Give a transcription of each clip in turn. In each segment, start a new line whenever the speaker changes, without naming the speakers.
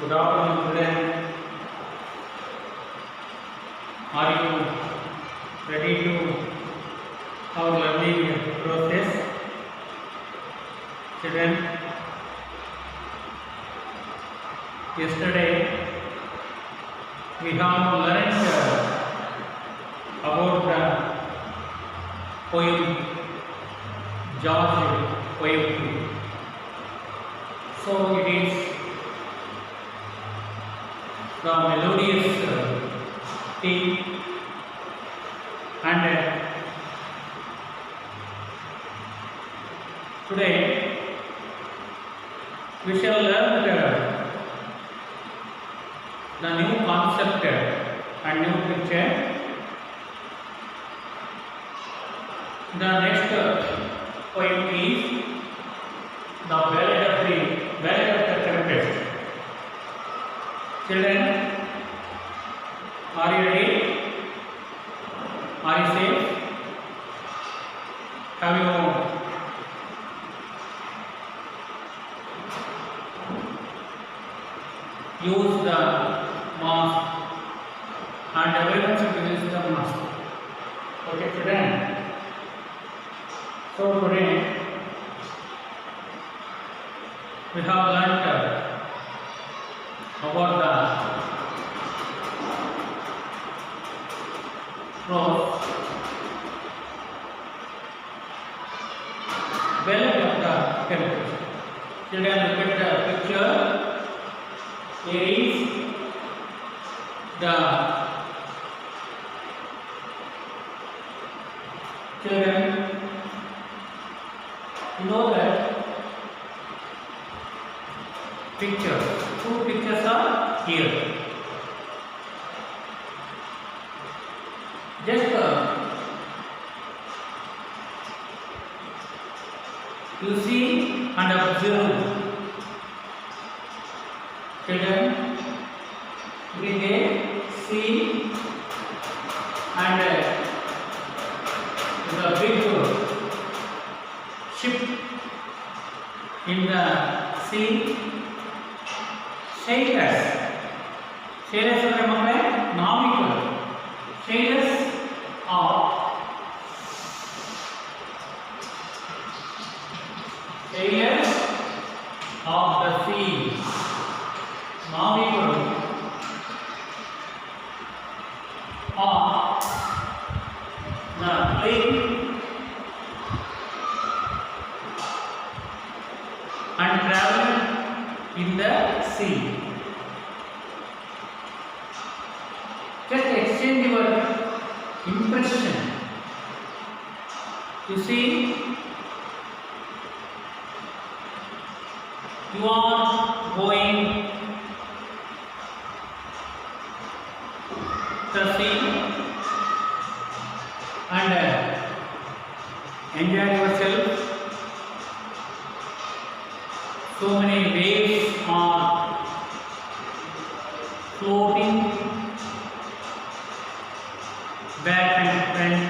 Good afternoon, children. Are you ready to our learning process? Children, yesterday we have learned about the poem George Poetry. So it is the melodious theme, and today we shall learn the new concept and new picture. The next poem is the Ballad of the Tempest. Children, are you ready? Are you safe? Have you used the mask? And everyone should use the mask. Okay, children. So today we have learnt about the prose, Ballad of the Tempest. Children, look at the picture. Here is the children. You know that picture. Two pictures are here. Just you see and observe. Children, we may see and the big ship in the sea. Sailors. Sailors are nautical. Sailors are sailors of the sea. Nautical are the plane and travel in the sea. Just exchange your impression. You see, you are going the sea and enjoy yourself. So many waves are floating back and front.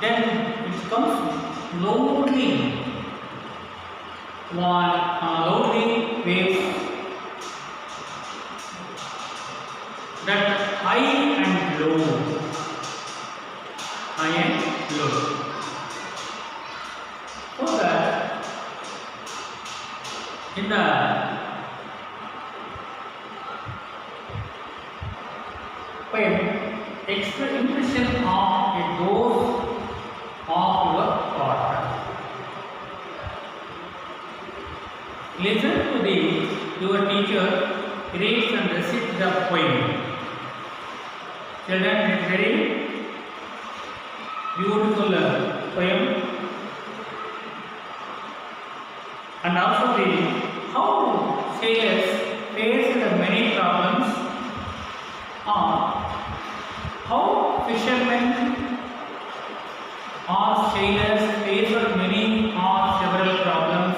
Then it becomes lonely waves that high and low. So that in the poem, express impression of a dose of your thought. Listen to your teacher reads and recite the poem. Children, it's very beautiful poem. And also how sailors faced many problems, how fishermen or sailors faced many or several problems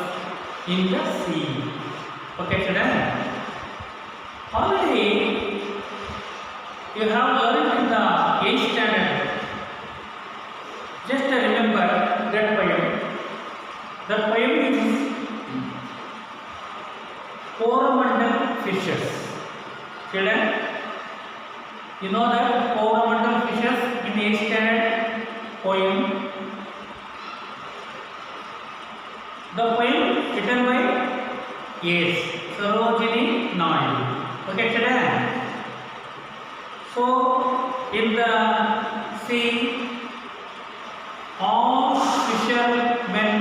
in the sea. Okay, children. Already you have learned in the 8th standard. Just remember that poem. The poem is coromandel fishes. Children, you know that coromandel fishes in the 8th standard poem. The poem written by yes, Sarojini Naidu. Okay, children. So in the sea, all fishermen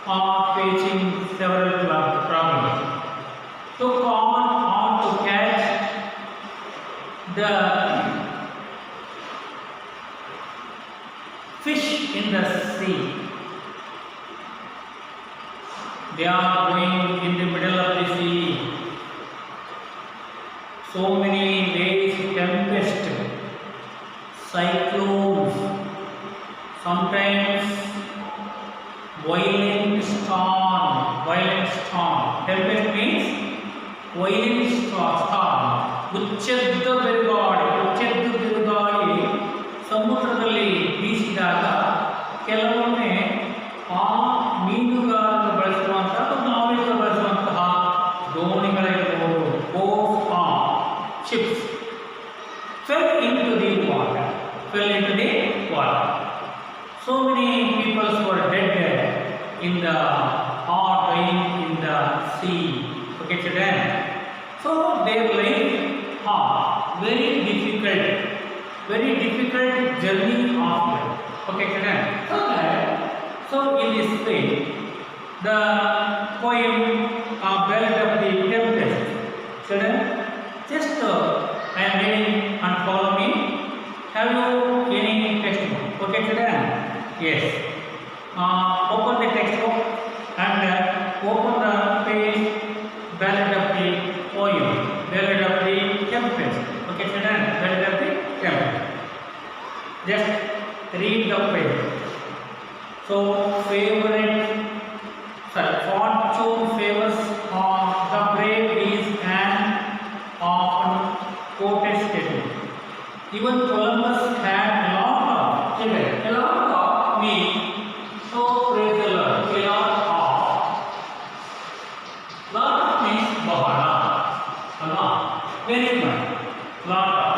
are facing several problems. To catch or to catch the fish in the sea. They are going in the middle of the sea. So many waves, tempest, cyclones, sometimes violent storm. Tempest means violent storm. ಉಚ್ಚೆದ್ದು ಬಿರುಗಾಳಿ ಸಮುದ್ರದಲ್ಲಿ ಬೀಸಿದಾಗ ಕೆಲವೊಮ್ಮೆ ಆ ಮೀನುಗಾರರು ಬಳಸುವಂತಹ ನಾವಿಕರು ಬಳಸುವಂತಹ ದೋಣಿಗಳಿರಬಹುದು, boats are ships fell into the water. So many people were dead in the or dying in the sea. Okay, children. So their life very difficult journey of life. Okay, children. So in this way, the poem Ballad of the Tempest. Children, just I am reading and follow me. Have you any textbook? Okay, children? Yes. Open the textbook and open the page Ballad of the poem, Ballad of the Tempest. Okay, children? Ballad of the Tempest. Just read the page. So, fortune favors the brave is an often quoted statement. Even Columbus had a lot of children. A lot of means so praise the Lord. A lot of means bahana. Very much. Lot of.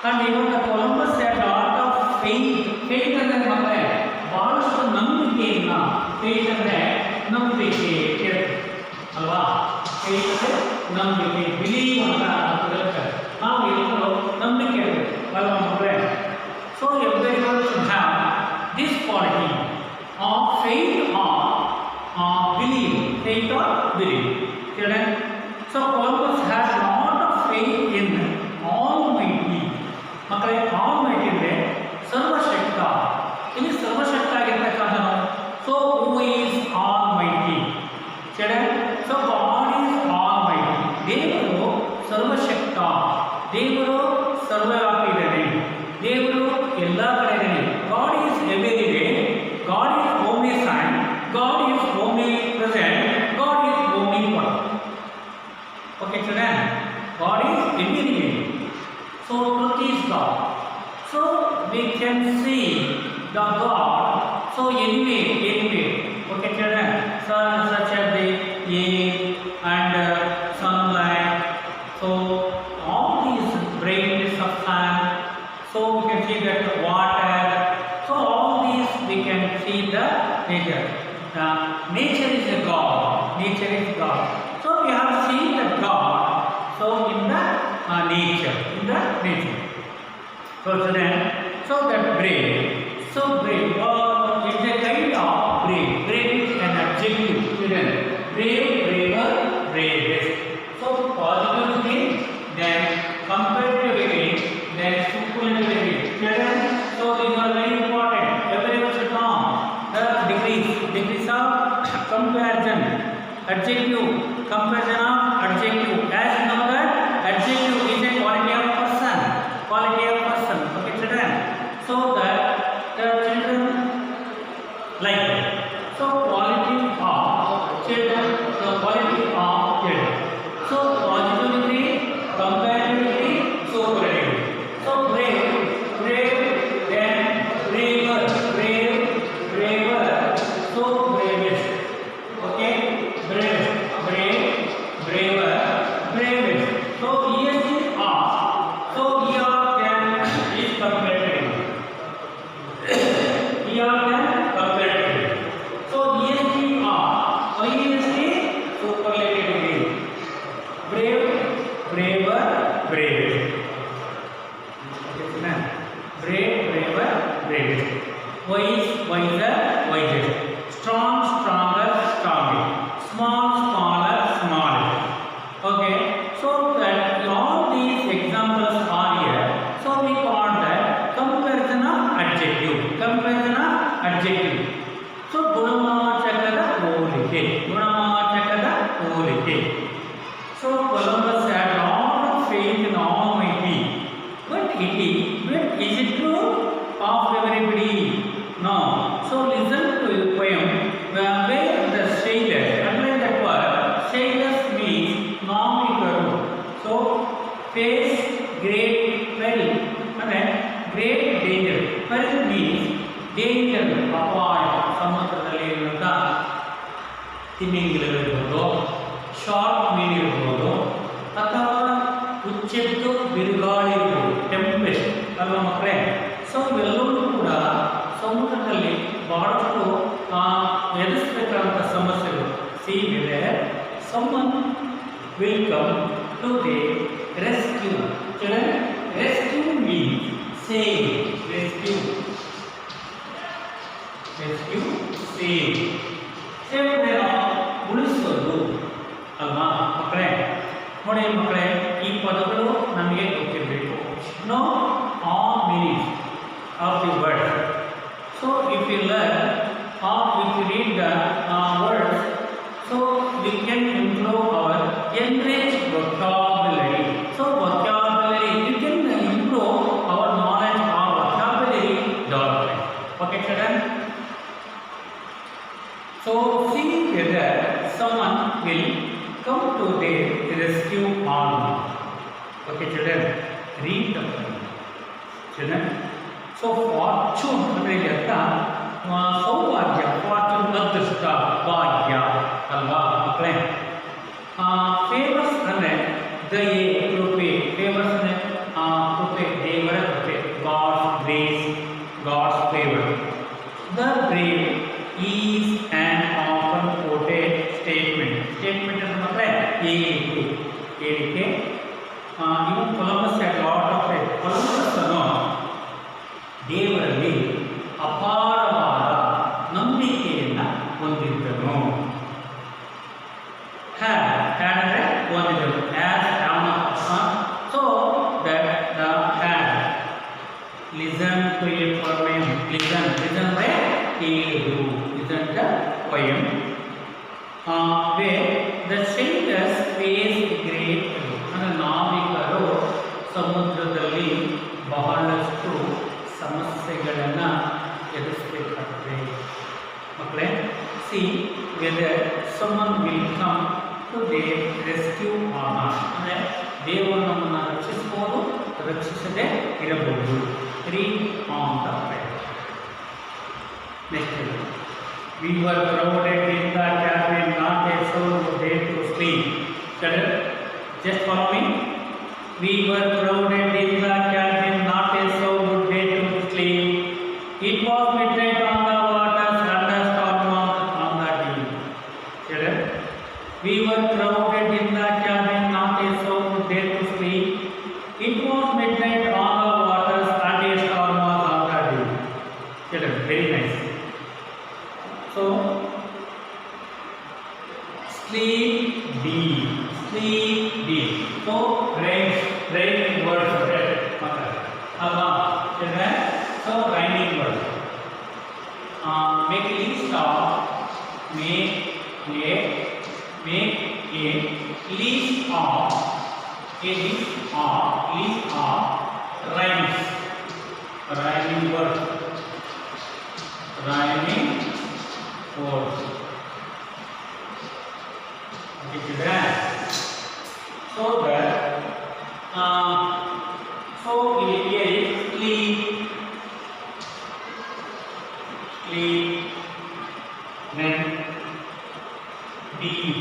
And even the Columbus had a lot of faith. Faith ಅಂದರೆ ಮತ್ತೆ ಬಹಳಷ್ಟು ನಂಬಿಕೆಯನ್ನ. faith ಅಂದರೆ ನಂಬಿಕೆ ಅಲ್ವಾ? faith ಅಂದರೆ ನಂಬಿಕೆ, believe ಅಂತ ಹೇಳ್ತಾರೆ. ನಾವು ಎಲ್ಲರೂ ನಂಬಿಕೆ ಇರಬೇಕು ಅಲ್ವಾ ಮಕ್ಕಳೇ? So everyone should have this quality of faith or belief. Faith or belief. Children, so Columbus has a lot of faith in Almighty. ಮಕ್ಕಳೇ, Almighty ಅಂದರೆ ಸರ್ವಶಕ್ತ. ಇಲ್ಲಿ ಸರ್ವಶಕ್ತ ಆಗಿರ್ತಕ್ಕಂಥನು. So who is Almighty? Children, so God is Almighty. ದೇವರು ಸರ್ವಶಕ್ತ, ದೇವರು ಸರ್ವವ್ಯಾಪಿ ಇದ್ದಾನೆ, ದೇವರು ಎಲ್ಲ ಕಡೆ ಇದ್ದಾನೆ. God is everywhere, God is omniscient, God is omnipresent, God is omnipotent. Okay, children, God is everywhere. So truth is God. So we can see the God. So anyway. Okay, children, such as the air and sunlight. So all these brightness of sun. So we can see that water. So all these we can see the nature. Nature is a God. Nature is God. So we have seen the God. So in the nature. So children, so that brave. So brave. It's a kind of brave. Brave is an adjective. Children, brave, braver, bravest. So positive again, then comparative again, then superlative again. Children, so these are very important. Everyone should know the degrees of comparison. Adjective, comparison of adjective. As you know that adjective is a quality of person. Okay, children. So that the children like that. So quality of children. it is. But is it true of everybody? No. So listen to the poem where the sailors, underline that word, sailors means navikkaru. So face great peril, great danger. Peril means danger, ಅಪಾಯ. ಸಮುದ್ರದಲ್ಲಿ ಇರುವಂಥ ತಿಮಿಂಗಿಲವಿರ್ಬೋದು, shark ಮೀನ್ ಇರ್ಬೋದು, ಅಥವಾ ಉಚ್ಚೆತ್ತು ಬಿರುಗಾಳಿ ಇರ್ಬೋದು, tempest ಅಲ್ವಾ ಮಕ್ಕಳೇ. So ಇವೆಲ್ಲವೂ ಕೂಡ ಸಮುದ್ರದಲ್ಲಿ ಬಹಳಷ್ಟು ಎದುರಿಸಬೇಕಾದಂಥ ಸಮಸ್ಯೆಗಳು. C weather someone will come to the rescue. Children, rescue means save. Rescue, save. Save ಅಂದರೆ ಉಳಿಸೋದು ಅಲ್ವಾ ಮಕ್ಕಳೇ. ನೋಡಿ ಮಕ್ಕಳೇ, ಈ ಪದಗಳು ನಮಗೆ ಗೊತ್ತಿರಬೇಕು. Know all meanings of the word. So if you learn or if you read the words, so we can improve our enriched vocabulary. So vocabulary, we can improve our knowledge of vocabulary development. Okay children. So see whether someone will come to their rescue or not. Okay children, read the poem. Children, so fortune ಅಂದ್ರೆ ಅರ್ಥ ಸೌಭಾಗ್ಯ. Fortune ಅದೃಷ್ಟ, ಭಾಗ್ಯ ಅಲ್ವಾ ಮಕ್ಕಳೇ. Famous ಅಂದರೆ ದಯೆ, ಕೃಪೆ. Famous ಅಂದರೆ ಕೃಪೆ, ದೇವರ ಕೃಪೆ, God's grace, God's favour. The brave is and often quoted statement. Statement ಅಂದರೆ ಮಕ್ಕಳೇ ಹೇಳಿಕೆ. ಹೇಳಿಕೆ. Even Columbus had lot of faith. Columbus ಅನ್ನು ದೇವರಲ್ಲಿ ಅಪಾರವಾದ ನಂಬಿಕೆಯನ್ನು ಹೊಂದಿದ್ದನು. ಹ್ಯಾಡ್ ಅಂದರೆ ಹೊಂದಿದ್ದನು. So that the had listen to a poem. Listen ಅಂದರೆ ಕೇಳು. Listen the poem where the sailors face great. ಅಂದರೆ ನಾವಿಕರು ಸಮುದ್ರದಲ್ಲಿ ಬಹಳಷ್ಟು ಸಮಸ್ಯೆಗಳನ್ನು ಎದುರಿಸಬೇಕಾಗ್ತದೆ ಮಕ್ಕಳೇ. Sea weather someone will come to their rescue or not. ಅಂದರೆ ದೇವರು ನಮ್ಮನ್ನು ರಕ್ಷಿಸಬಹುದು, ರಕ್ಷಿಸದೇ ಇರಬಹುದು. Read on the page. Next, we were crowded in the cabin, not a soul there to sleep. Just follow me. We were crowded in the cabin, not a soul there to sleep. It was midnight on the waters, and a storm on the deep. Children, we were crowded in the cabin, not a soul there to sleep. It was midnight on the waters, and a storm was on the deep. Children, very nice. So, sleep deep. Sleep deep. So, raining words. Children, so rhyming words. Make a list of make a list of rhymes. Rhyming words. Rhyming words. Okay, children. So that so here is sleep, then deep,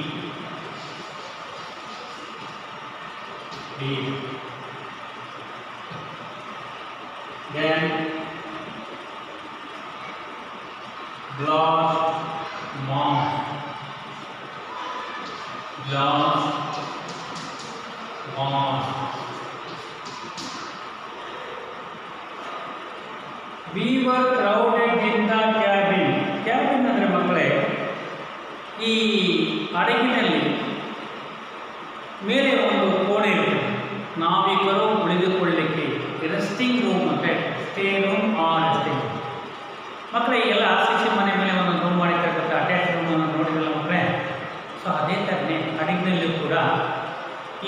then glass, mouth, glass, mouth. We were crowded in the cabin. Cabin ಅಂದರೆ ಮಕ್ಕಳೇ, ಈ ಹಡಗಿನಲ್ಲಿ ಮೇಲೆ ಒಂದು ಕೋಣೆ ಇರುತ್ತೆ. ನಾವಿಕರು ಉಳಿದುಕೊಳ್ಳಲಿಕ್ಕೆ resting room ಅಂದರೆ stay room R resting. ಮಕ್ಕಳೇ, ಎಲ್ಲ ಶಿಕ್ಷೆ ಮನೆ ಮೇಲೆ ಒಂದೊಂದು ರೂಮ್ ಮಾಡಿರ್ತಕ್ಕಂಥ ಅಟ್ಯಾಚ್ ರೂಮನ್ನು ನೋಡಿರಲ್ಲ ಮಕ್ಕಳೇ. ಸೊ ಅದೇ ಥರನೇ ಹಡಗಿನಲ್ಲಿ ಕೂಡ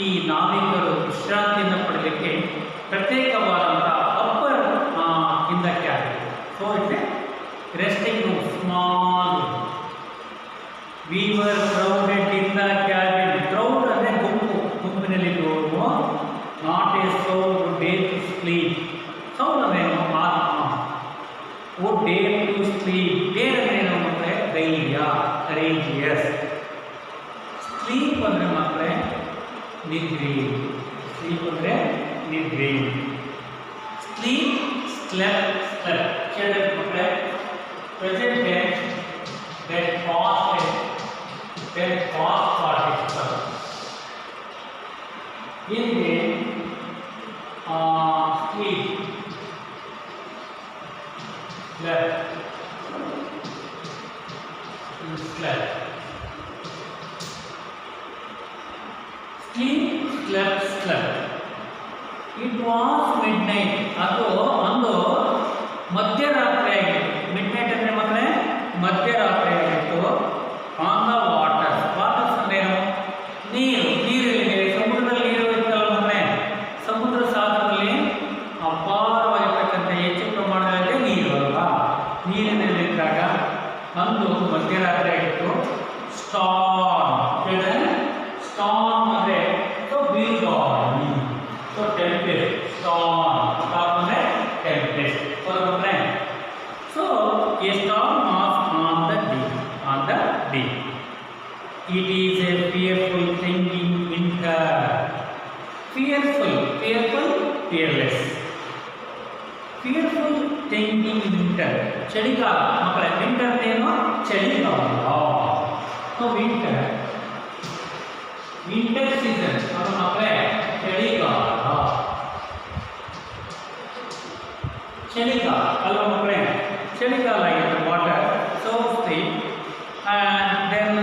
ಈ ನಾವಿಕರು ವಿಶ್ರಾಂತಿಯನ್ನು ಪಡಲಿಕ್ಕೆ ಪ್ರತ್ಯೇಕವಾದಂಥ we were crowded in the cabin. Crowd ಅಂದರೆ ಗುಂಪು, ಗುಂಪಿನಲ್ಲಿರುವವರು. Not a soul dare to sleep. Soul ಅಂದ್ರೇನು? ಆತ್ಮ. Oh dare to sleep. Dare ಅಂದ್ರೇನು ಮಕ್ಕಳೇ? ಧೈರ್ಯ, ಕರೇಜಿಯಸ್. ಸ್ಲೀಪ್ ಅಂದರೆ ಮಕ್ಕಳೇ ನಿದ್ರೆ. ಸ್ಲೀಪ್ ಅಂದರೆ ನಿದ್ರೆ. ಸ್ಲೀಪ್, ಸ್ಲೆಪ್, ಸ್ಲೆಪ್. ಕೇಳಿದ್ರೆ ಮಕ್ಕಳೇ present tense then past tense, then past participle. In the sleep, slept, slept. Sleep, slept, slept. It was midnight. ಅದು ಒಂದು ಮಧ್ಯರಾತ್ರಿ ಆಗಿತ್ತು. ಮಿಡ್ನೈಟ್ ಅಂದರೆ ಮಕ್ಕಳೇ ಮಧ್ಯರಾತ್ರಿ ಆಗಿತ್ತು. On the waters. ವಾಟರ್ಸ್ ಅಂದ್ರೇನು? ನೀರು. ನೀರಿಲ್ಲಿದೆ. ಸಮುದ್ರದಲ್ಲಿ ನೀರು ಇರ್ತಲ್ಲ ಮಕ್ಕಳೇ. ಸಮುದ್ರ ಸಾಗರದಲ್ಲಿ ಅಪಾರವಾಗಿರ್ತಕ್ಕಂಥ ಹೆಚ್ಚು ಪ್ರಮಾಣದಲ್ಲಿ ನೀರು ಅಲ್ವಾ? ನೀರಿನಲ್ಲಿದ್ದಾಗ ಒಂದು ಮಧ್ಯರಾತ್ರಿ ಆಗಿತ್ತು. ಸ್ಟಾರ್ಮ್. ಸ್ಟಾರ್ಮ್ ಅಂದರೆ ಬೀಗಾಳಿ. So tempest. ಸ್ಟಾರ್ಮ್. ಸ್ಟಾರ್ಮ್ ಅಂದರೆ ಟೆಂಪೆಸ್ಟ್. ಮಕ್ಕಳೇ so a storm was on the day. It is a fearful thing in winter. Fearful, fearless. Fearful thing in winter. ಚಳಿಗಾಲ ಮಕ್ಕಳೇ. ವಿಂಟರ್ ಏನು? ಚಳಿಗಾಲ. ಸೊ ವಿಂಟರ್ ಸೀಸನ್ ಅದು ಮಕ್ಕಳೇ ಚಳಿಗಾಲ. ಚಳಿಗಾಲ ಅಲ್ವಾ ಮಕ್ಕಳೇ? ಚಳಿಗಾಲ ಆಗಿತ್ತು. Water so sleep. And then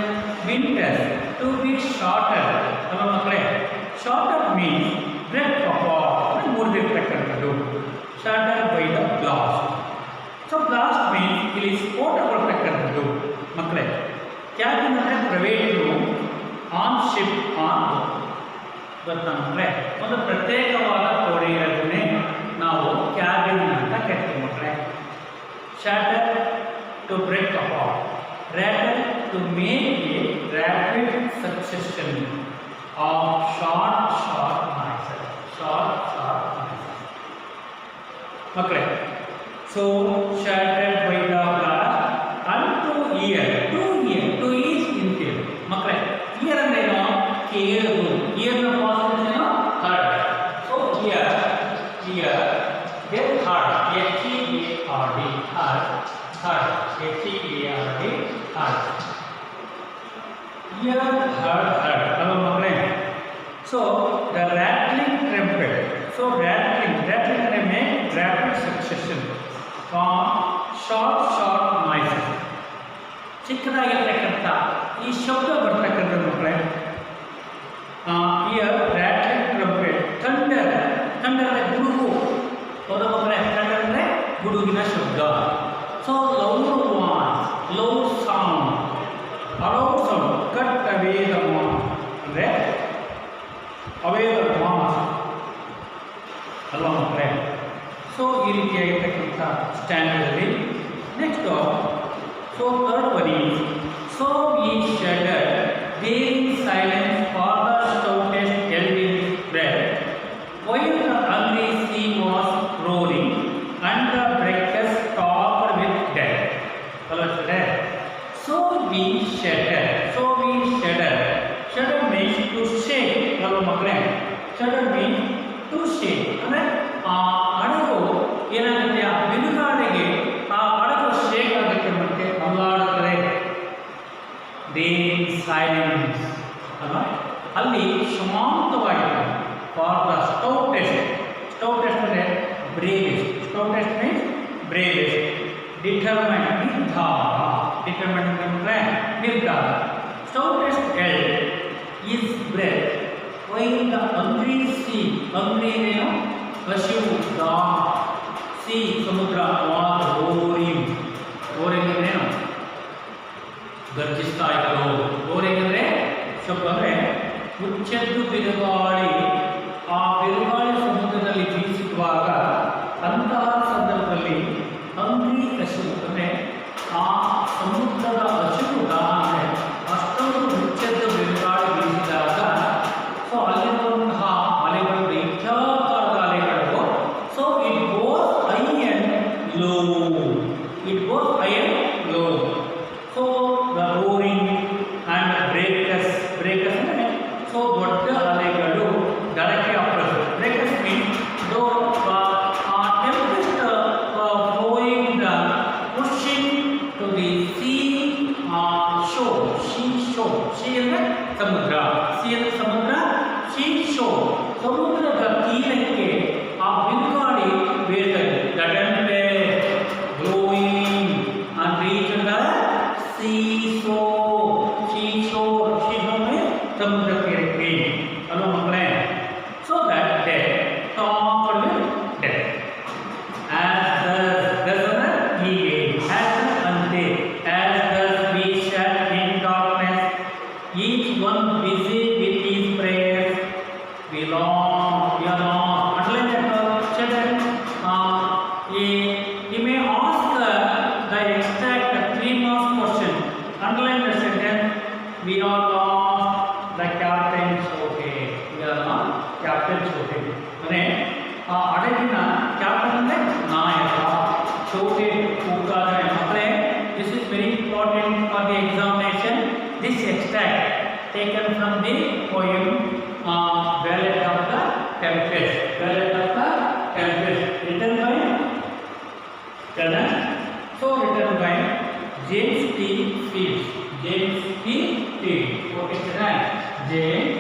winter to be shattered ಅಲ್ವಾ ಮಕ್ಕಳೇ? ಶಾರ್ಟರ್ ಮೀನ್ಸ್ ಬ್ರೆಡ್ ಅಪಾರ್ಟ್, ಮುರಿದಿರ್ತಕ್ಕಂಥದ್ದು. Shattered by the blast. So blast means ಇಲ್ಲಿ ಸ್ಫೋಟ ಕೊಡ್ತಕ್ಕಂಥದ್ದು ಮಕ್ಕಳೇ. ಕ್ಯಾಬಿನ್ ಅಂದರೆ private room. On ship on ಗೊತ್ತಾ ಮಕ್ಕಳೇ? ಒಂದು ಪ್ರತ್ಯೇಕವಾದ ಕೋಣೆ ಇರೋದನ್ನೇ ನಾವು ಕ್ಯಾಬಿನ್ ಅಂತ ಕರಿತೀವಿ ಮಕ್ಕಳೇ. Shatter to break apart, rattle to make a rapid succession of short noises. Okay, so shattered by the blast and to ear is infield. Okay, ear and then ear the positive heard. So ear then heard. H-E-A-R-D, heard. H-E-A-R-D, heard. Ear, heard. Hello, ಮಕ್ಕಳೇ. So the rattling trumpet. So rattling may rapid succession from short noises. ಚಿಕ್ಕದಾಗಿರ್ತಕ್ಕಂಥ ಈ ಶಬ್ದ ಬರ್ತಕ್ಕಂಥ ಮಕ್ಕಳೇ. Ear, rattling trumpet. Thunder ಗುಡುಗು. ಹೌದಾ ಮಕ್ಕಳೇ? Thunder ಅಂದರೆ ಗುಡುಗಿನ ಶಬ್ದ. So loud sound cut away the mast ಅಂದರೆ ಅವೇ ದ ಮಾಸ್ ಅಲ್ವಾ ಮಕ್ಕಳೇ? ಸೊ ಈ ರೀತಿಯಾಗಿರ್ತಕ್ಕಂಥ ಸ್ಟ್ಯಾಂಡರ್ಡಲ್ಲಿ next so third one is so ಈ shuddered there silence for the stoutest held in his breath while the hungry sea was roaring and the breakers stopped with death. Hello, children. So we shudder. Shudder means to shake. Hello, ಮಕ್ಕಳೇ. Shudder means to shake. ಅಂದರೆ ಆ ಹಡಗು ಏನಾಗುತ್ತೆ? ಆ ಬಿರುಗಾಳಿಗೆ ಆ ಹಡಗು shake ಆಗುತ್ತೆ ಮತ್ತೆ ಅಲ್ಲಾಡುತ್ತದೆ. ದೇರ್ ಸೈಲೆನ್ಸ್ ಅಲ್ವಾ? ಅಲ್ಲಿ ಶಾಂತವಾಗಿದೆ. ಫಾರ್ ದ ಸ್ಟೌಟೆಸ್ಟ್ ಅಂದರೆ bravest. Stoutest means bravest. Determined ಅಂದರೆ ನಿರ್ಧಾರ. Stoutest held his breath while the hungry sea. hungry ಏನು? ಹಸಿವು, ದಾಹ. sea ಸಮುದ್ರ. was roaring ಅಂದ್ರೇನು? ಗರ್ಜಿಸ್ತಾ ಇತ್ತು. roaring ಅಂದರೆ ಶಬ್ದ ಅಂದರೆ ಮುಚ್ಚೆದ್ದು ಬಿರುಗಾಳಿ. ಆ ಬಿರುಗಾಳಿ ಸಮುದ್ರದಲ್ಲಿ ಬೀಸುವಾಗ ಅಂತಹ ಸಂದರ್ಭದಲ್ಲಿ ಹಂಗ್ರಿ ಹಸಿವು ಅಂದರೆ ಆ ಸಮುದ್ರದ ಹಸಿವು ದಾಹ ಅಂದರೆ ಕ್ಯಾಪ್ಟನ್ ಅಂದರೆ ನಾಯಕ. ಚೋಟೆ ಕೂಗಾದರೆ ಮಕ್ಕಳೇ, this is very important for the examination. This extract taken from the poem Ballad of the Tempest. Ballad of the Tempest, written by written by James T. Fields. James T. Fields. Okay, right. James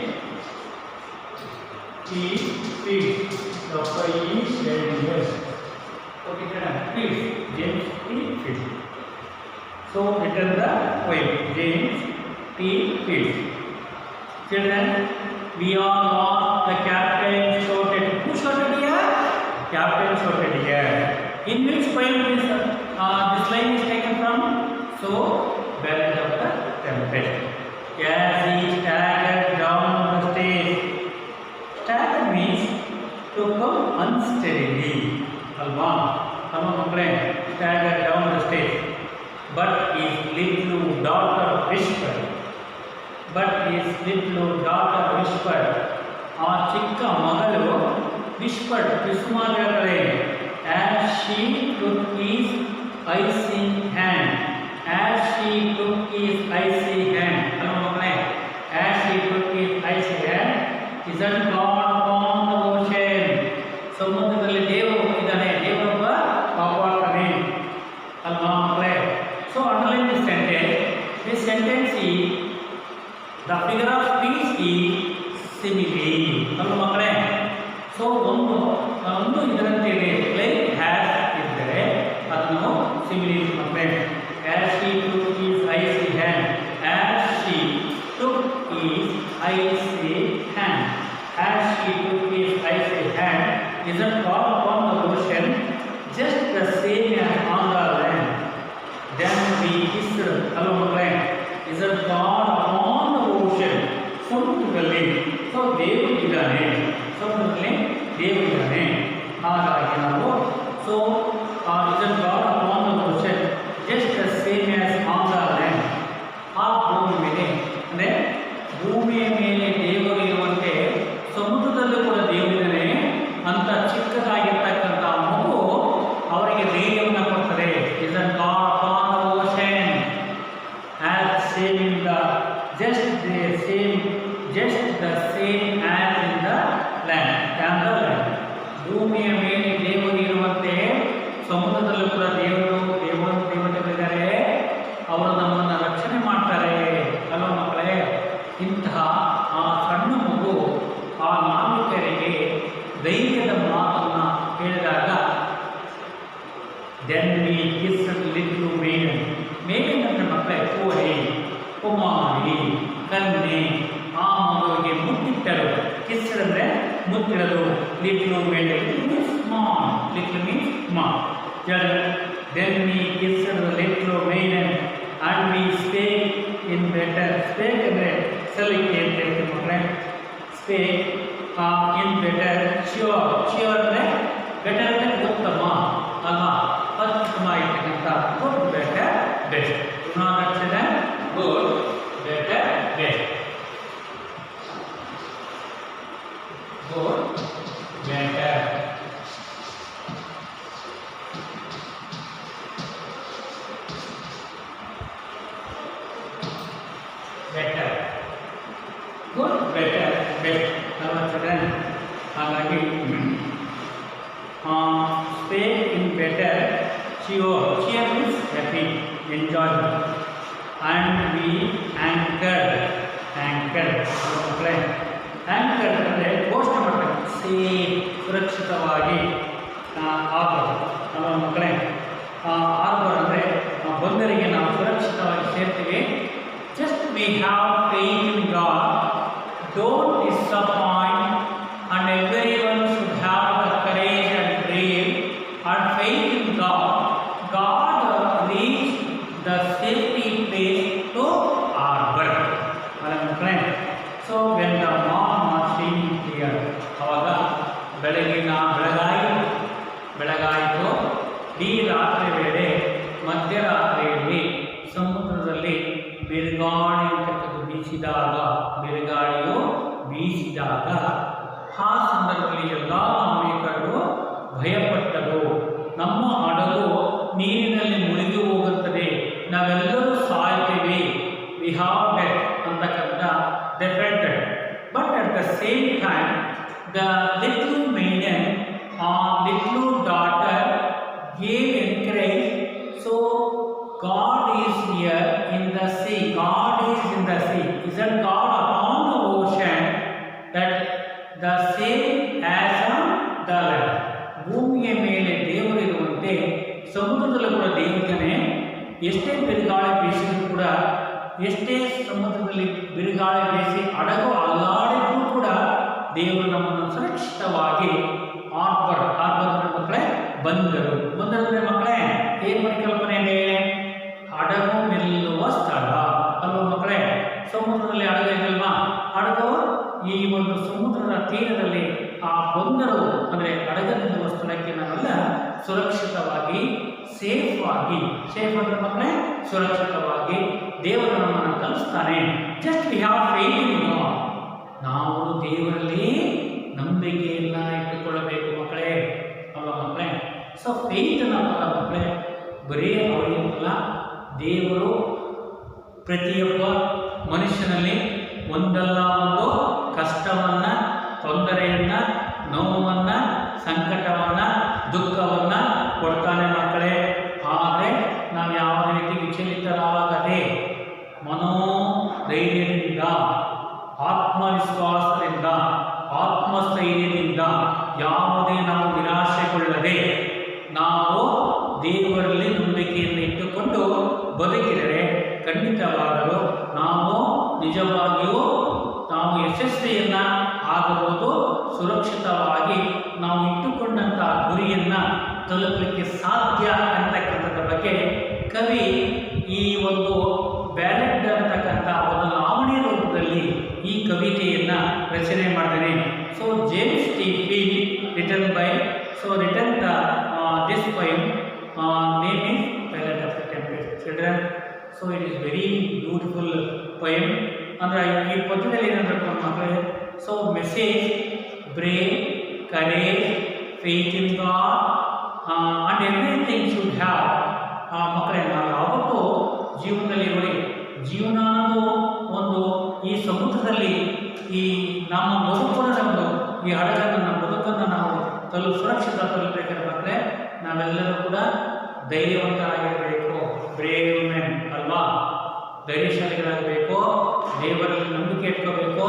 T. Fields. Dr. E. Sheridan. Okay, right. Fields. James T. Fields. So, written the poem James T. Fields. Children, we are lost. The captain shouted. Who shouted here? Captain shouted here. In which poem is this line is taken from? So, Ballad of the Tempest. As he staggered down the stairs. Staggered means to come unsteadily. Alva, staggered down the stairs. But his little daughter whispered. ಆ ಚಿಕ್ಕ ಮಗಳು whispered, ಪಿಸುಮಾರ್ಗಗಳೇ, as she took his icy hand. As she took his icy hand. As she took his icy hand, isn't God upon the ocean? ಸಮುದ್ರದಲ್ಲಿ ದೇವರು ಇದ್ದಾನೆ, ದೇವರೊಬ್ಬ ಕಾಪಾಡ್ತಾನೆ ಅಲ್ವಾ ಮಕ್ಕಳೇ? So underline this sentence. This sentence is the figure of speech is simile. ಅಲ್ವಾ ಮಕ್ಕಳೇ? So ಒಂದು ಇದರಂತೆ ಇದೆ, ಲೈಕ್ ಹ್ಯಾಸ್ ಇದ್ದರೆ ಅದನ್ನು ಸಿಮಿಲಿ ಮಕ್ಕಳೇ. As she took his icy hand. As she took his icy hand. As she took his icy hand, isn't God upon the ocean, just the same as on the land. Then we kissed. Hello ಮಕ್ಕಳೇ, isn't God upon the ocean? ಸಮುದ್ರದಲ್ಲಿ so ದೇವರು ಇದ್ದಾನೆ, ಸಮುದ್ರದಲ್ಲಿ ದೇವರು ಇದ್ದಾನೆ. ಹಾಗಾಗಿ ನಾವು so isn't God upon the ocean, just the same as on the land. ಆ ಭೂಮಿ ಮೇಲೆ ಅಂದರೆ ಭೂಮಿಯ ಮೇಲೆ ದೇವರು ಇರುವಂತೆ ಸಮುದ್ರದಲ್ಲೂ ಕೂಡ ದೇವರಿದ್ದಾನೆ ಅಂತ ಚಿಕ್ಕದಾಗಿರ್ತಕ್ಕಂಥ ಮಗು ಅವರಿಗೆ ಧೈರ್ಯವನ್ನು ಕೊಡ್ತಾರೆ. isn't God upon the ocean, as same in the just the same as in the land. ಭೂಮಿಯ ಮೇಲೆ ದೇವರು ಇರುವಂತೆ ಸಮುದ್ರದಲ್ಲೂ ಕೂಡ ದೇವತೆಗಳಿದ್ದಾರೆ, ಅವರು ನಮ್ಮನ್ನು ರಕ್ಷಣೆ ಮಾಡ್ತಾರೆ ಅಲ್ವಾ ಮಕ್ಕಳೇ? ಇಂತಹ ಆ ಸಣ್ಣ ಮಗು ಆ ನಾವಿಕರಿಗೆ ಧೈರ್ಯದ ಮಾತನ್ನು ಹೇಳಿದಾಗ then we kissed little maiden. Maiden ಅಂದರೆ ಮಕ್ಕಳೇ ಕೋರಿ, ಕುಮಾರಿ, ಕನ್ಯೆ. ಆ ಮಗುವಿಗೆ ಮುತ್ತಿಟ್ಟರು. ಕಿಸ್ಡ್ ಅಂದರೆ ಮುತ್ತಿಡಲು. Little maiden means small. Little means small. Then we kissed the little maiden and we spake in better. Spake ಅಂದರೆ ಸಲಿಕೆ ಅಂತ ಹೇಳ್ತೀವಿ ಮಕ್ಕಳೇ. Spake in better. Sure ಅಂದರೆ ಬೆಟರ್ ಅಂದರೆ ಉತ್ತಮ ಅಲ್ವಾ? ಅತ್ಯುತ್ತಮ ಆಗಿರ್ತಕ್ಕಂಥ good, better, best. Good, better, best. Good, better, better. Good, better, best ಅಲ್ವಾ ಚಿಲ್ಡ್ರನ್? ಹಾಗಾಗಿ spake in better. Cheer means happy, enjoyment. And we anchored. Anchored ಅಂದರೆ ಘೋಷಣೆ ಮಾಡ್ತಾರೆ, ಸೇಫ್, ಸುರಕ್ಷಿತವಾಗಿ ಆಗ್ಬೋದು ನಮ್ಮ ಮಕ್ಕಳೇ. ಆಗ್ಬೋದು ಅಂದರೆ ಬಂದರಿಗೆ ನಾವು ಸುರಕ್ಷಿತವಾಗಿ ಸೇರ್ತೀವಿ. Just we have faith in God. Don't disappoint, and everyone should have the courage and brave and faith in God. God reached the safety place to harbor. So when the moon was shining clear, ಅವಾಗ ಬೆಳಗಾಯಿತು. ಈ ರಾತ್ರಿ ವೇಳೆ ಮಧ್ಯರಾತ್ರಿಯಲ್ಲಿ ಸಮುದ್ರದಲ್ಲಿ ಬಿರುಗಾಳಿಯು ಬೀಸಿದಾಗ ಆ ಸಂದರ್ಭದಲ್ಲಿ ಎಲ್ಲ ನಾವಿಕರು daughter gave encourage. So God is here in the sea. God is in the sea. Isn't God upon the ocean that the same as on the land? ಭೂಮಿಯ ಮೇಲೆ ದೇವರಿರುವಂತೆ ಸಮುದ್ರದಲ್ಲೂ ಕೂಡ ದೇವರಿದ್ದಾನೆ. ಎಷ್ಟೇ ಬಿರುಗಾಳಿ ಬೀಸಿದ್ರು ಕೂಡ, ಎಷ್ಟೇ ಸಮುದ್ರದಲ್ಲಿ ಬಿರುಗಾಳಿ ಬೀಸಿ ಹಡಗು ಅಲ್ಲಾಡಿದ್ರೂ ಕೂಡ ದೇವರು ನಮ್ಮನ್ನು ಸುರಕ್ಷಿತವಾಗಿ ಹಾರ್ಬರ್ ಮಕ್ಕಳೇ ಬಂದರು. ಮಕ್ಕಳೇ ಏನು ಪರಿಕಲ್ಪನೆ ಇದೆ? ಹಡಗು ನಿಲ್ಲುವ ಸ್ಥಳ ಅಲ್ವಾ ಮಕ್ಕಳೇ? ಸಮುದ್ರದಲ್ಲಿ ಹಡಗು ಇದಲ್ವಾ? ಹಡಗು ಈ ಒಂದು ಸಮುದ್ರದ ತೀರದಲ್ಲಿ ಆ ಬಂದರು ಅಂದರೆ ಹಡಗ ನಿಲ್ಲುವ ಸ್ಥಳಕ್ಕೆ ನಾವೆಲ್ಲ ಸುರಕ್ಷಿತವಾಗಿ ಸೇಫ್ ಅಂದ್ರೆ ಮಕ್ಕಳೇ ಸುರಕ್ಷಿತವಾಗಿ ದೇವರು ನಮ್ಮನ್ನು ಕಲಿಸ್ತಾನೆ. Just we have faith in God. ನಾವು ದೇವರಲ್ಲಿ ನಂಬಿಕೆಯನ್ನ ಇಟ್ಟುಕೊಳ್ಳಬೇಕು ಮಕ್ಕಳೇ ಅಲ್ವಾ ಮಕ್ಕಳೇ? ಸೊ ಫೇತ್ ಅನ್ನೋಲ್ಲ ಮಕ್ಕಳೇ ಬರೀ ಅವರಿಗೆಲ್ಲ ದೇವರು ಪ್ರತಿಯೊಬ್ಬ ಮನುಷ್ಯನಲ್ಲಿ ಒಂದಲ್ಲ ಒಂದು ಕಷ್ಟವನ್ನ, ತೊಂದರೆಯನ್ನ, ನೋವನ್ನ, ಸಂಕಟವನ್ನ, ದುಃಖವನ್ನ ಕೊಡ್ತಾನೆ ಮಕ್ಕಳೇ. ಆದರೆ ನಾವು ಯಾವ ರೀತಿ ವಿಚಲಿತರಾಗದೆ ಮನೋಧೈರ್ಯದಿಂದ, ಆತ್ಮವಿಶ್ವಾಸದಿಂದ, ಆತ್ಮಸ್ಥೈರ್ಯದಿಂದ, ಯಾವುದೇ ನಾವು ನಿರಾಶೆಗೊಳ್ಳದೆ ನಾವು ದೇವರಲ್ಲಿ ನಂಬಿಕೆಯನ್ನು ಇಟ್ಟುಕೊಂಡು ಬದುಕಿದರೆ ಖಂಡಿತವಾಗಲು ನಾವು ನಿಜವಾಗಿಯೂ ನಾವು ಯಶಸ್ವಿಯನ್ನ ಆಗಬಹುದು. ಸುರಕ್ಷಿತವಾಗಿ ನಾವು ಇಟ್ಟುಕೊಂಡಂತಹ ಗುರಿಯನ್ನ ತಲುಪಲಿಕ್ಕೆ ಸಾಧ್ಯ ಅಂತಕ್ಕಂಥದ್ರ ಬಗ್ಗೆ ಕವಿ ಈ ಒಂದು ಬ್ಯಾಲೆಟ್ ಅಂತಕ್ಕಂಥ ಒಂದು ಲಾವಣಿ ರೂಪದಲ್ಲಿ ಈ ಕವಿತೆಯನ್ನ ರಚನೆ ಮಾಡಿದ್ದೇನೆ. So James T Field written this poem name is Ballad of the Tempest. Children, so it is very beautiful poem. ಅಂದ್ರೆ ಈ ಪದ್ಯದಲ್ಲಿ ಏನಂದ್ರೆ ಮಕ್ಕಳೇ, so message brave, courage, faith in god and everything should have. ಮಕ್ಕಳೇ ನಾವು ಯಾವತ್ತೂ ಜೀವನದಲ್ಲಿ ನೋಡಿ, ಜೀವನ ಅನ್ನೋದು ಒಂದು ಈ ಸಮುದ್ರದಲ್ಲಿ ಈ ನಮ್ಮ ಬದುಕನ್ನು ಈ ಹಡಗನ್ನು ನಮ್ಮ ಬದುಕನ್ನು ನಾವು ಸುರಕ್ಷಿತ ತಲುಪಬೇಕಾದ್ರೆ ಮಕ್ಕಳೇ ನಾವೆಲ್ಲರೂ ಕೂಡ ಧೈರ್ಯವಂತರಾಗಿರಬೇಕು. ಬ್ರೇವ್ ಮೆನ್ ಅಲ್ವಾ? ಧೈರ್ಯಶಾಲಿಗಳಾಗಬೇಕು, ದೇವರಲ್ಲಿ ನಂಬಿಕೆ ಇಟ್ಕೋಬೇಕು,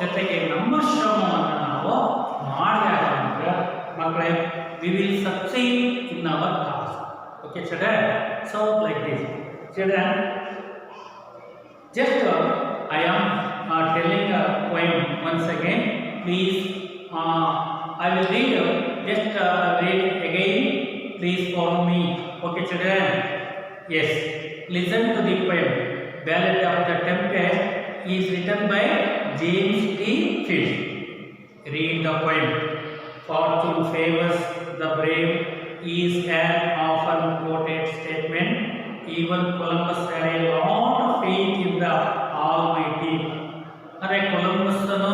ಜೊತೆಗೆ ನಮ್ಮ ಶ್ರಮವನ್ನು ನಾವು ಮಾಡಿದಾಗ ಮಕ್ಕಳೇ we will succeed in our task. Okay children? So like this children, just I am telling a poem once again. Please, I will read just read again. Please follow me. Okay children? Yes. Listen to the poem. Ballad of the Tempest is written by James T. Fish. Read the poem. Fortune favors the brave is an often quoted statement. Even Columbus had a lot of faith in the Almighty. ಅಂದರೆ ಕೊಲಂಬಸ್ಸನು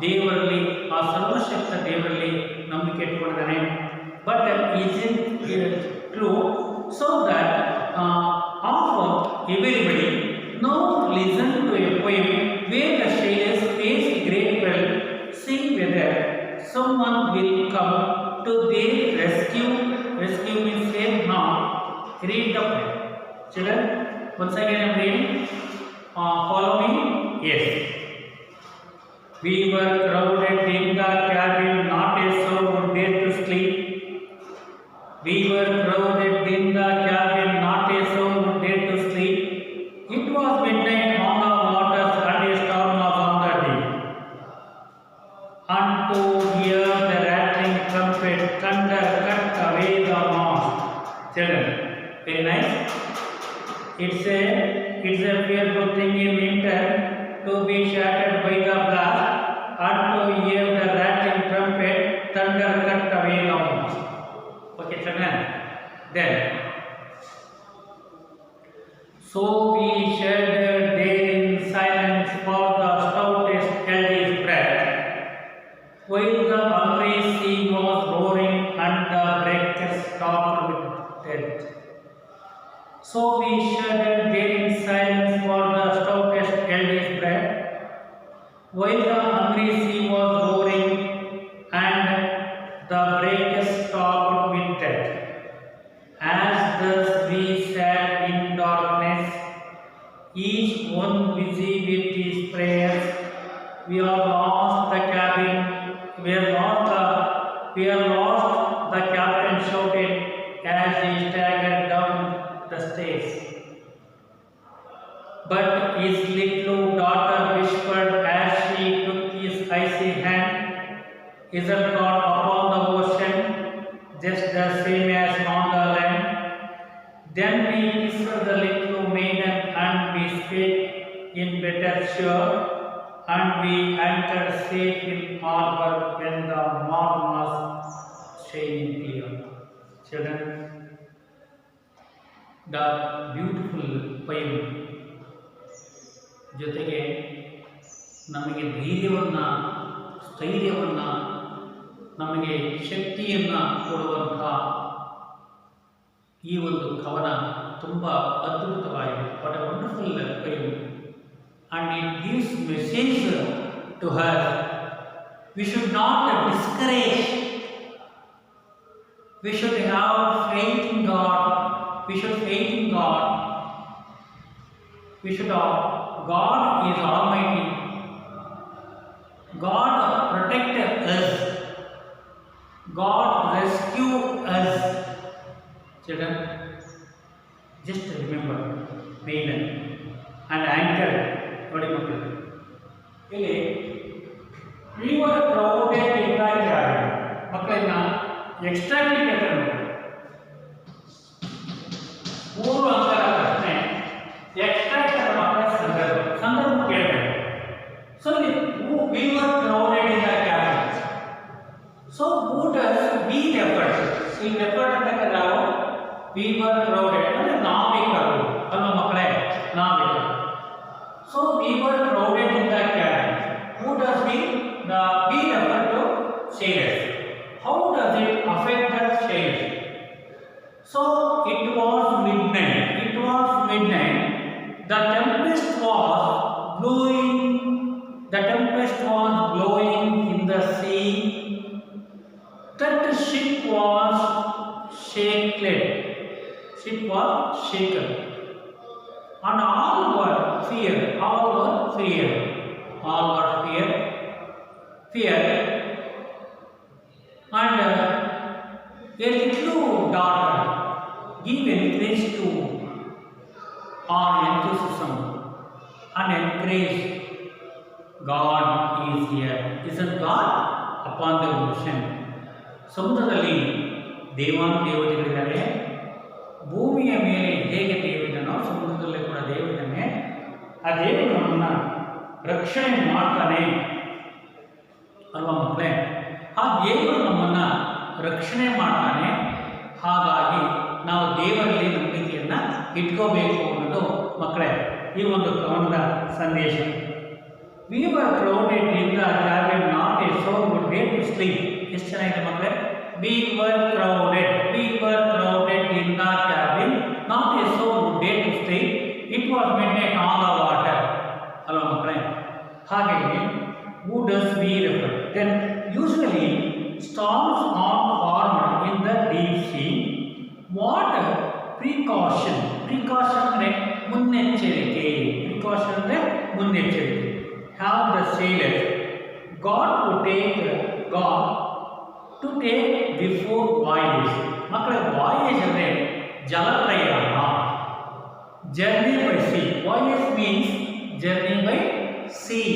ದೇವರಲ್ಲಿ, ಆ ಸರ್ವಶಕ್ತ ದೇವರಲ್ಲಿ ನಂಬಿಕೆ ಇಟ್ಕೊಂಡಿದ್ದಾನೆ. But isn't it true? So that often everybody now listen to a poem where the sailors face great peril, see whether someone will come to their rescue. Rescue means save now. Read the poem. Children, once again I am reading. Follow me. Yes. We were crowded in the cabin, not a soul would dare to sleep. We were crowded in the cabin, not a soul would dare to sleep. It was midnight on the waters and a storm was on the deep. And to hear the rattling trumpet, thunder cut away the mast. Children, very nice. It's a fearful thing in winter to be shattered by the blast, and to hear the rattling trumpet, thunder cut away the mast. Okay, children. Then, so we shuddered there in silence, for the stoutest held his breath, while the hungry sea was roaring and the breakers stopped with death. So we shuddered there in silence, for the stoutest held his breath, while the hungry sea was roaring and the breakers stopped as he staggered down the stairs. But his little daughter whispered as she took his icy hand, "Isn't God upon the ocean, just the same as on the land?" Then we kissed the little maiden and we spake in better cheer, and we anchored safe in harbor when the morn was shining clear. Children, the beautiful poem ಜೊತೆಗೆ ನಮಗೆ ಧೈರ್ಯವನ್ನು, ಸ್ಥೈರ್ಯವನ್ನು, ನಮಗೆ ಶಕ್ತಿಯನ್ನು ಕೊಡುವಂಥ ಈ ಒಂದು ಕವನ ತುಂಬ ಅದ್ಭುತವಾಗಿದೆ. What A wonderful poem, and it gives message to her. We should not discourage. We should have faith in God. We should faith in God. We should have God is Almighty. God protect us. God rescue us. Children, just remember maiden and anchor. ನೋಡಿ ಮಕ್ಕಳು, ಇಲ್ಲಿ river crowded ಇದ್ದಾಗ ಮಕ್ಕಳನ್ನ ಎಕ್ಸ್ಟ್ರಾಕ್ಟಿವ್ ಹೇಳ್ತಾರೆ. 3 ಅಂಕದ ಪ್ರಶ್ನೆ extract ಮಕ್ಕಳ ಸಂದರ್ಭ ಕೇಳಬೇಕು. So we were crowded in the cabin. So who does we refer? We refer ಅಂತ ನಾವು we were crowded ಅಂದ್ರೆ ನಾವಿಕರು ಅಲ್ವಾ ಮಕ್ಕಳೇ, ನಾವಿಕರು. So we were crowded in the cabin. Who does we? We refer to sailors. How does it affect the sailors? So it was midnight. It was midnight. The tempest was blowing. The tempest was blowing in the sea. That ship was shaken. Ship was shaken. And all were fear. All were fear. All were fear. Fear. And a little daughter give encourage to our enthusiasm and encourage. God is here. Isn't God upon the ocean? ಸಮುದ್ರದಲ್ಲಿ ದೇವತೆಗಳಿದ್ದಾರೆ. ಭೂಮಿಯ ಮೇಲೆ ಹೇಗೆ ದೇವರಿದ್ದಾನೋ ಸಮುದ್ರದಲ್ಲಿ ಕೂಡ ದೇವರಿದ್ದಾನೆ. ಆ ದೇವರು ನಮ್ಮನ್ನು ರಕ್ಷಣೆ ಮಾಡ್ತಾನೆ ಅಲ್ವಾ ಮಕ್ಕಳೇ? ಆ ದೇವರು ನಮ್ಮನ್ನು ರಕ್ಷಣೆ ಮಾಡ್ತಾನೆ. ಹಾಗಾಗಿ ನಾವು ದೇವರಲ್ಲಿ ನಂಬಿಕೆಯನ್ನು ಇಟ್ಕೋಬೇಕು ಅನ್ನೋದು ಮಕ್ಕಳೇ ಈ ಒಂದು ಕವನದ ಸಂದೇಶ. We were crowded in the cabin, not a soul would dare to sleep. ಎಷ್ಟು ಚೆನ್ನಾಗಿದೆ ಮಕ್ಕಳೇ. We were crowded in the cabin, not a soul would dare to sleep. It was midnight on the water. ಅಲ್ವಾ ಮಕ್ಕಳೇ? ಹಾಗೆಯೇ who does we refer? Then usually storms are formed in the deep sea. What precaution? Precaution ಅಂದರೆ ಮುನ್ನೆಚ್ಚರಿಕೆ. Precaution ಅಂದರೆ ಮುನ್ನೆಚ್ಚರಿಕೆ. Have the sailors got to take before voyage. ಮಕ್ಕಳ voyage ಅಂದರೆ ಜಲಪ್ರಯಾಣ. Journey by sea. Voyage means journey by sea.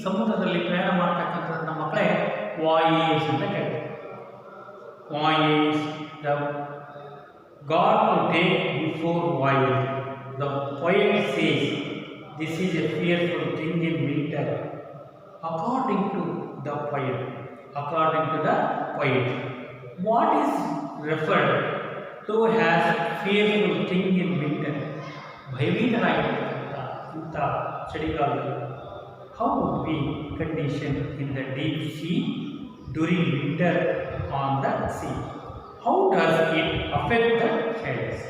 ಸಮುದ್ರದಲ್ಲಿ ಪ್ರಯಾಣ ಮಾಡ್ತಕ್ಕಂಥದ್ದನ್ನ ಮಕ್ಕಳೇ voyage ಅಂತ ಕರೀತಾರೆ. Voyage, the God to take before voyage. The poet says, "This is a fearful thing in winter." According to the poet. What is referred to as fearful thing in winter? ಭಯಭೀತರಾಗಿರ್ತಕ್ಕಂಥ ಇಂಥ ಚಳಿಗಾಲದಲ್ಲಿ. How would be conditioned in the deep sea during winter on the sea? How does it affect the sailors?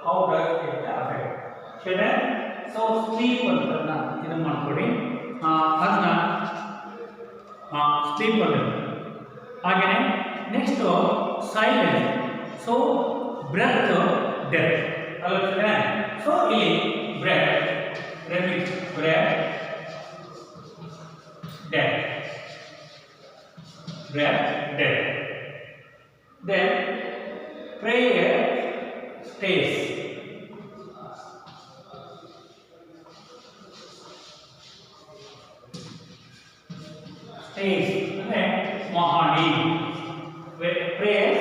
How does it affect? Children, so sleep ಅಂತ ಇದನ್ನು ಮಾಡ್ಕೊಡಿ. ಅದನ್ನ sleep ಅನ್ನೋದು. ಹಾಗೆಯೇ next silence. So breath death ಅಲ್ಲ. So ಇಲ್ಲಿ breath death then prayer stays. Stays, okay? Mahani. Prayer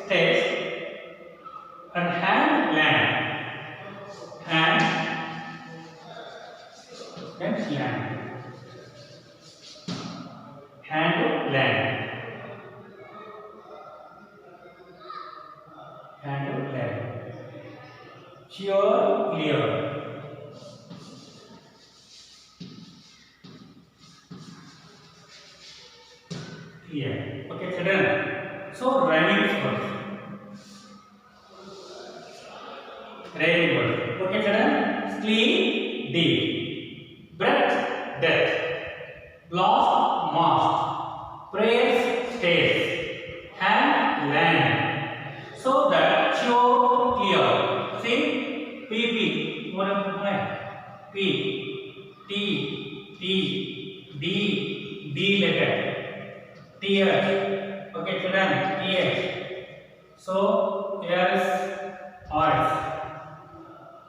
stays. And hand land. Hand and land. Hand land. Hand land. Sure, clear. Clear. Okay, children. So rhyming first. Rhyming word. Okay, children. Sleep, deep. Breath, death. Lost, mast. Prayers, stays. Hand, land. So that sure, clear. See? PP. What am I? P. T. T. D. D letter. Tears. Okay, children. Tears. So here is R's.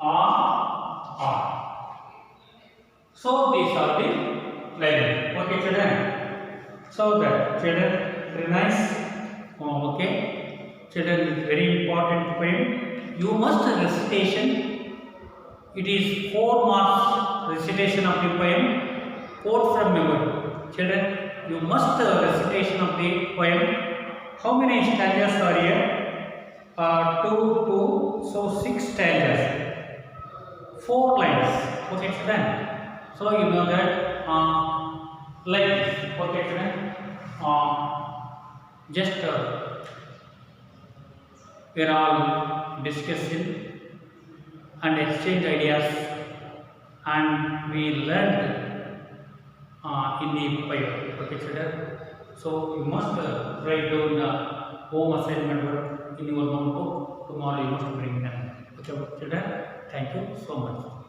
R. So these are the lines. Okay, children. So that children, very nice. Okay, children, it's very important poem. You must recitation. It is 4 marks recitation of the poem. Quote from memory. Children, you must recitation of the poem. How many stanzas are here? 2, so 6 stanzas. 4 lines. Okay, children. So you know that like this. Okay, children. Just we are all discussing and exchange ideas, and we learned in the poem. Okay, children. So you must write down the home assignment work in your notebook. Tomorrow you must bring them. Okay, children. Thank you so much.